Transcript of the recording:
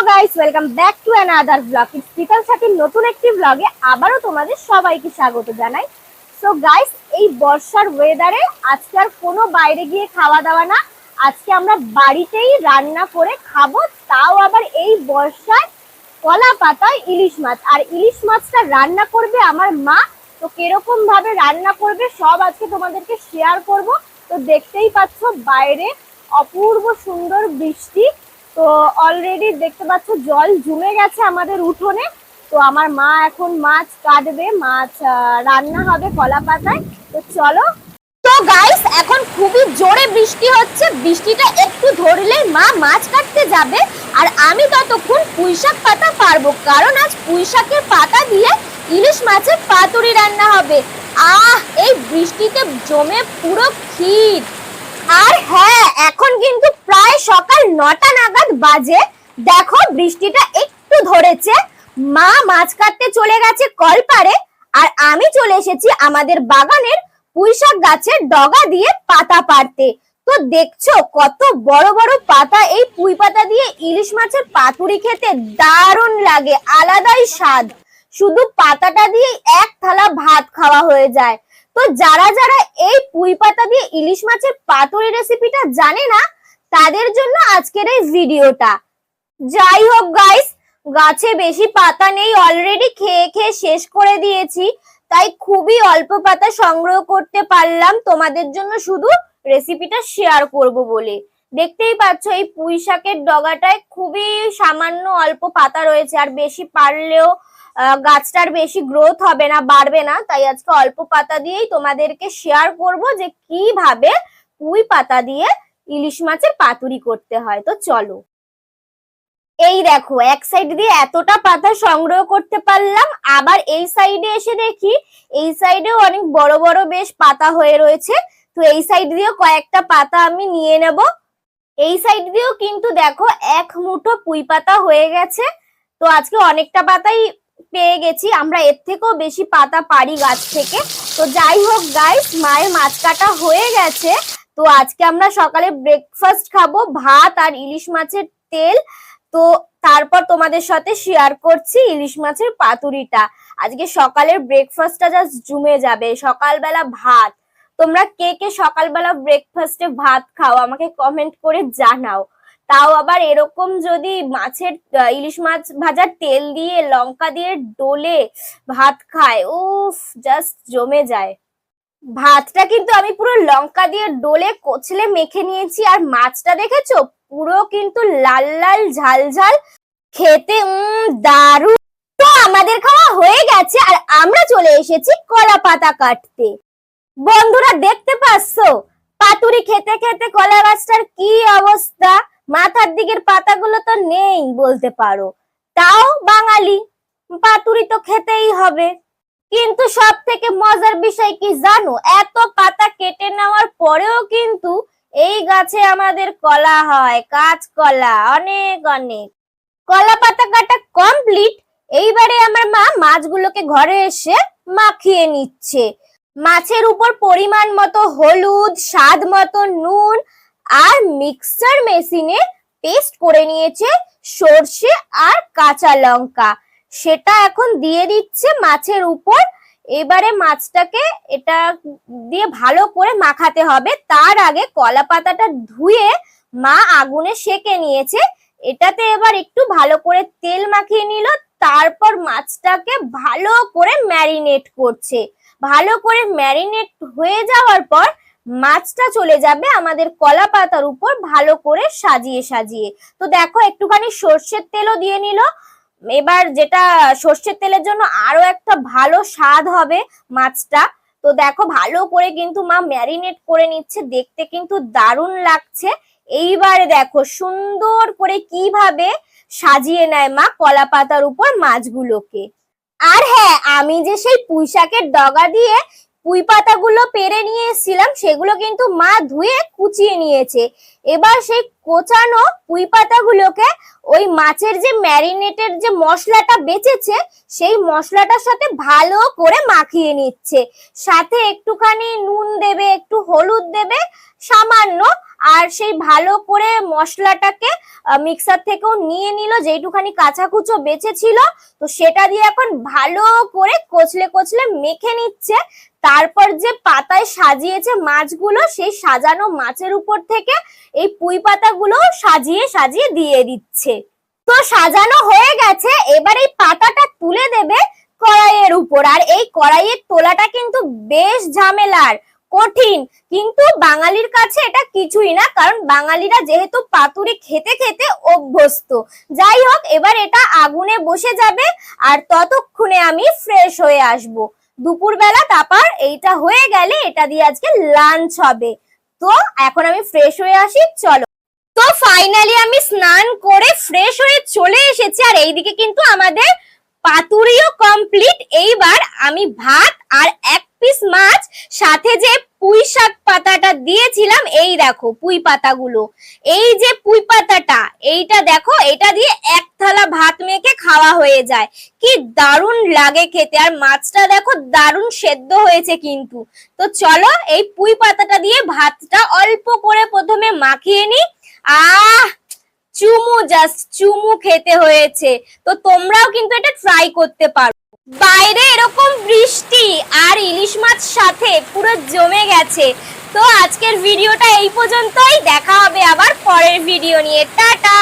Guys, welcome back to another blog. It's বিকাল সাথীর নতুন একটি ব্লগে আবারও তোমাদের সবাইকে স্বাগত জানাই। সো গাইস, এই বর্ষার ওয়েদারে আজকে আর কোনো বাইরে গিয়ে খাওয়া দাওয়া না, আজকে আমরা বাড়িতেই রান্না করে খাবো, তাও আবার এই বর্ষায় কলা পাতায় ইলিশ মাছ। আর ইলিশ মাছটা রান্না করবে আমার মা। তো কিরকম ভাবে রান্না করবে সব আজকে তোমাদেরকে শেয়ার করব। তো দেখতেই পাচ্ছ বাইরে অপূর্ব সুন্দর বৃষ্টি। তো অলরেডি দেখতে পাচ্ছ জল জমে গেছে আমাদের উঠোনে। তো আমার মা এখন মাছ কাটবে, মাছ রান্না হবে কলা পাতায়। তো চলো। তো গাইস, এখন খুবই জোরে বৃষ্টি হচ্ছে, বৃষ্টিটা একটু ধরলেই মা মাছ কাটতে যাবে, আর আমি ততক্ষণ পুঁইশাক পাতা পারবো, কারণ আজ পুঁইশাকের পাতা দিয়ে ইলিশ মাছের পাতুরি রান্না হবে। এই বৃষ্টিতে জমে পুরো ক্ষীর। আর হ্যাঁ, এখন কিন্তু প্রায় সকাল 9টা নাগাদ বাজে। দেখো বৃষ্টিটা একটু ধরেছে, মা মাছ কাটতে চলে গেছে কলপারে, আর আমি চলে এসেছি আমাদের বাগানের পুঁইশাক গাছের ডগা দিয়ে পাতা পাড়তে। তো দেখছো কত বড় বড় পাতা, এই পুঁই পাতা দিয়ে ইলিশ মাছের পাতুরি খেতে দারুণ লাগে, আলাদাই স্বাদ। শুধু পাতাটা দিয়ে এক থালা ভাত খাওয়া হয়ে যায়। তো যারা যারা এই পুঁই পাতা দিয়ে ইলিশ মাছের পাতুরি রেসিপিটা জানে না, তাদের জন্য আজকের এই ভিডিওটা। যাই হোক গাইস, গাছে বেশি পাতা নেই, অলরেডি খেয়ে খেয়ে শেষ করে দিয়েছি, তাই খুবই অল্প পাতা সংগ্রহ করতে পারলাম তোমাদের জন্য শুধু রেসিপিটা শেয়ার করব বলে। দেখতেই পাচ্ছ এই পুঁই শাকের ডগাটায় খুবই সামান্য অল্প পাতা রয়েছে, আর বেশি পারলেও গাছটার বেশি গ্রোথ হবে না, বাড়বে না, তাই আজকে অল্প পাতা দিয়েই তোমাদেরকে শেয়ার করব যে কিভাবে পুঁই পাতা দিয়ে ইলিশ মাছের পাতুরি করতে হয়। তো চলো। এই দেখো, এক সাইড দিয়ে এতটা পাতা সংগ্রহ করতে পারলাম, আবার এই সাইডে এসে দেখি এই সাইডেও অনেক বড় বড় বেশ পাতা হয়ে রয়েছে। তো এই সাইড দিয়েও কয়েকটা পাতা আমি নিয়ে নেব। এই সাইড দিয়েও কিন্তু দেখো এক মুঠো পুঁই পাতা হয়ে গেছে। তো আজকে অনেকটা পাতাই পেয়ে গেছি, আমরা এর থেকেও বেশি পাতা পারি গাছ থেকে। তো যাই হোক গাইস, মায়ের মাছ কাটা হয়ে গেছে। তো আজকে আমরা সকালে ব্রেকফাস্ট খাবো ভাত আর ইলিশ মাছের তেল। তো তারপর তোমাদের সাথে শেয়ার করছি ইলিশ মাছের পাতুরিটা। আজকে সকালের ব্রেকফাস্টটা জাস্ট জমে যাবে। সকালবেলা ভাত, তোমরা কে কে সকালবেলা ব্রেকফাস্টে ভাত খাও আমাকে কমেন্ট করে জানাও। তাও আবার এরকম যদি মাছের ইলিশ মাছ ভাজার তেল দিয়ে লঙ্কা দিয়ে ডলে ভাত খায়, উফ, জাস্ট জমে যায়। ভাতটা কিন্তু আমি পুরো লঙ্কা দিয়ে ডলে কচলে মেখে নিয়েছি, আর মাছটা দেখেছো পুরো কিন্তু লাল লাল ঝাল ঝাল, খেতে দারুণ। তো আমাদের খাওয়া হয়ে গেছে, আর আমরা চলে এসেছি কলা পাতা কাটতে। বন্ধুরা দেখতে পাচ্ছো পাতুরি খেতে খেতে কলা গাছটার কি অবস্থা, মাথার দিকের পাতাগুলো তো নেই বলতে পারো। তাও বাঙালি, পাতুরি তো খেতেই হবে। কিন্তু সব থেকে মজার বিষয় কি জানো, এত পাতা কেটে নেওয়ার পরেও কিন্তু এই গাছে আমাদের কলা হয়, কাঁচ কলা, অনেক অনেক। কলা পাতা কাটা কমপ্লিট। এইবারে আমার মা মাছগুলোকে ঘরে এসে মাখিয়ে নিচ্ছে। মাছের উপর পরিমাণ মতো হলুদ, স্বাদ মতো নুন, আর মিক্সচার মেশিনে পেস্ট করে নিয়েছে সর্ষে আর কাঁচা লঙ্কা, সেটা এখন দিয়ে দিচ্ছে মাছের উপর। এবারে মাছটাকে এটা দিয়ে ভালো করে মাখাতে হবে। তার আগে কলা পাতাটা ধুয়ে মা আগুনে সেকে নিয়েছে, এটাতে এবার একটু ভালো করে তেল মাখিয়ে নিল, তারপর মাছটাকে ভালো করে ম্যারিনেট করছে। ভালো করে ম্যারিনেট হয়ে যাওয়ার পর মাছটা চলে যাবে আমাদের কলা পাতার উপর ভালো করে সাজিয়ে সাজিয়ে। তো দেখো একটুখানি সর্ষের তেলও দিয়ে নিল। এবার যেটা সর্ষের তেলের জন্য আরো একটা ভালো স্বাদ হবে মাছটা। তো দেখো ভালো করে কিন্তু মা ম্যারিনেট করে নিচ্ছে, দেখতে কিন্তু দারুণ লাগছে। এইবারে দেখো সুন্দর করে কিভাবে সাজিয়ে নেয় মা কলা পাতার উপর মাছগুলোকে। আর হ্যাঁ, আমি যে সেই পুঁই শাকের ডগা দিয়ে পুঁই পাতাগুলো পেরে নিয়ে এসেছিলাম, সেগুলো কিন্তু মা ধুয়ে কুচিয়ে নিয়েছে। এবার সেই কোচানো পুঁই পাতাগুলোকে ওই মাছের যে ম্যারিনেটের যে মশলাটা বেঁচেছে সেই মশলাটার সাথে ভালো করে মাখিয়ে নিচ্ছে। সাথে একটুখানি নুন দেবে, একটু হলুদ দেবে সামান্য, আর সেই ভালো করে মশলাটাকে মিক্সার থেকেও নিয়ে নিল, যেইটুখানি কাঁচা কুচো বেঁচে ছিল, তো সেটা দিয়ে এখন ভালো করে কচলে কচলে মেখে নিচ্ছে। তারপর যে পাতায় সাজিয়েছে মাছগুলো, সেই সাজানো মাছের উপর থেকে এই পুঁই পাতাগুলো সাজিয়ে সাজিয়ে দিয়ে দিচ্ছে। তো সাজানো হয়ে গেছে, এবার এই পাতাটা তুলে দেবে কড়াইয়ের উপর। আর এই কড়াইয়ের তোলাটা কিন্তু বেশ ঝামেলার, কঠিন, কিন্তু বাঙালির কাছে এটা কিছুই না, কারণ বাঙালিরা যেহেতু পাতুরি খেতে খেতে অভ্যস্ত। যাই হোক, এবার এটা আগুনে বসে যাবে, আর ততক্ষণে আমি ফ্রেশ হয়ে আসব দুপুরবেলা। তারপর এইটা হয়ে গেলে এটা দিয়ে আজকে লাঞ্চ হবে। তো এখন আমি ফ্রেশ হয়ে আসি, চলো। তো ফাইনালি আমি স্নান করে ফ্রেশ হয়ে চলে এসেছি, আর এইদিকে কিন্তু আমাদের পাতুরিও কমপ্লিট। এইবার আমি ভাত আর এক পিস মাছ, সাথে যে পুঁই শাক পাতাটা দিয়েছিলাম, এই দেখো পুঁই পাতাগুলো, এই যে পুঁই পাতাটা, এইটা দেখো, এটা দিয়ে এক থালা ভাত মেখে খাওয়া হয়ে যায়। কি দারুণ লাগে খেতে, আর মাছটা দেখো দারুণ সেদ্ধ হয়েছে কিন্তু। তো চলো এই পুঁই পাতাটা দিয়ে ভাতটা অল্প করে প্রথমে মাখিয়ে নি। চুমু, জাস্ট চুমু খেতে হয়েছে। তো তোমরাও কিন্তু এটা ট্রাই করতে পারো। বাইরে এরকম বৃষ্টি আর ইলিশ মাছ সাথে পুরো জমে গেছে। তো আজকের ভিডিওটা এই পর্যন্তই, দেখা হবে আবার পরের ভিডিও নিয়ে। টাটা।